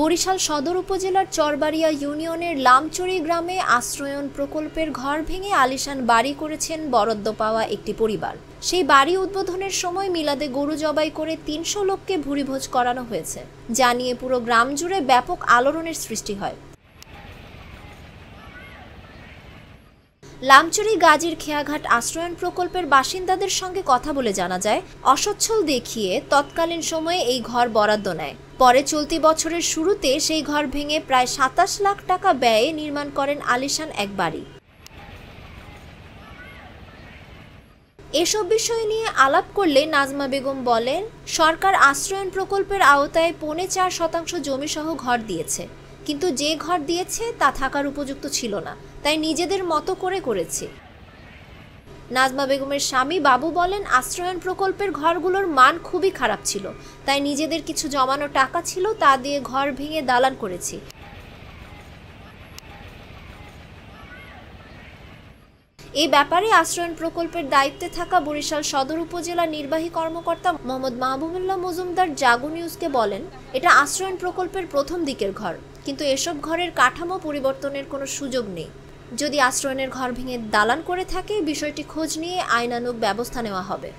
বরিশাল সদর উপজেলার চরবাড়িয়া ইউনিয়নের লামচড়ি গ্রামে আশ্রয়ন প্রকল্পের ঘর ভেঙে আলিশান বাড়ি করেছেন বরাদ্দ পাওয়া একটি পরিবার। সেই বাড়ি উদ্বোধনের সময় মিলাদে গরু জবাই করে ৩০০ লোককে ভুরিভোজ করানো হয়েছে, যা নিয়ে পুরো গ্রাম জুড়ে ব্যাপক আলোড়নের সৃষ্টি হয়। লামচড়ি গাজীর খেয়াঘাট আশ্রয়ন প্রকল্পের বাসিন্দাদের সঙ্গে কথা বলে জানা যায়, অসচ্ছল দেখিয়ে তৎকালীন সময়ে এই ঘর বরাদ্দ নেয়। পরে চলতি বছরের শুরুতে সেই ঘর ভেঙে প্রায় ২৭ লাখ টাকা ব্যয়ে নির্মাণ করেন আলিশান এক বাড়ি। এসব বিষয় নিয়ে আলাপ করলে নাজমা বেগম বলেন, সরকার আশ্রয়ন প্রকল্পের আওতায় ৪.৫% জমিসহ ঘর দিয়েছে, কিন্তু যে ঘর দিয়েছে তা থাকার উপযুক্ত ছিল না, তাই নিজেদের মতো করে করেছি। নাজমা বেগমের স্বামী বাবু বলেন, আশ্রয়ন প্রকল্পের ঘরগুলোর মান খুবই খারাপ ছিল, তাই নিজেদের কিছু জমানো টাকা ছিল তা দিয়ে ঘর ভেঙে দালান করেছি। এই ব্যাপারে আশ্রয়ন প্রকল্পের দায়িত্বে থাকা বরিশাল সদর উপজেলা নির্বাহী কর্মকর্তা মোহাম্মদ মাহবুবুল্লাহ মজুমদার জাগো নিউজকে বলেন, এটা আশ্রয়ন প্রকল্পের প্রথম দিকের ঘর, কিন্তু এসব ঘরের কাঠামো পরিবর্তনের কোনো সুযোগ নেই। যদি আশ্রয়নের ঘর ভেঙে দালান করে থাকে, বিষয়টি খোঁজ নিয়ে আইনানুগ ব্যবস্থা নেওয়া হবে।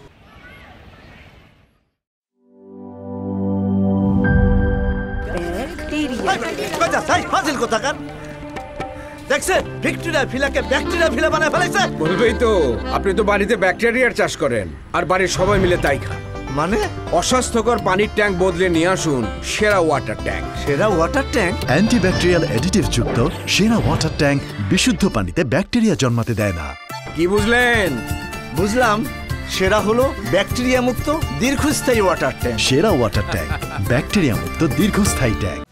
দেখছেন ব্যাকটেরিয়া ফিলাকে ব্যাকটেরিয়া ফিলা বানায় ফেলাইছে। বলবেই তো, আপনি তো বাড়িতে ব্যাকটেরিয়ার চাষ করেন আর বাড়ির সবাই মিলে তাই খান। মানে অস্বাস্থ্যকর পানির ট্যাঙ্ক বদলে নিয়ে আসুন সেরা ওয়াটার ট্যাঙ্ক। সেরা ওয়াটার ট্যাঙ্ক অ্যান্টিব্যাকটেরিয়াল অ্যাডিটিভ যুক্ত সেরা ওয়াটার ট্যাঙ্ক বিশুদ্ধ পানিতে ব্যাকটেরিয়া জন্মাতে দেয় না। কি বুঝলেন? বুঝলাম, সেরা হলো ব্যাকটেরিয়া মুক্ত দীর্ঘস্থায়ী ওয়াটার ট্যাঙ্ক। সেরা ওয়াটার ট্যাঙ্ক ব্যাকটেরিয়া মুক্ত দীর্ঘস্থায়ী ট্যাঙ্ক।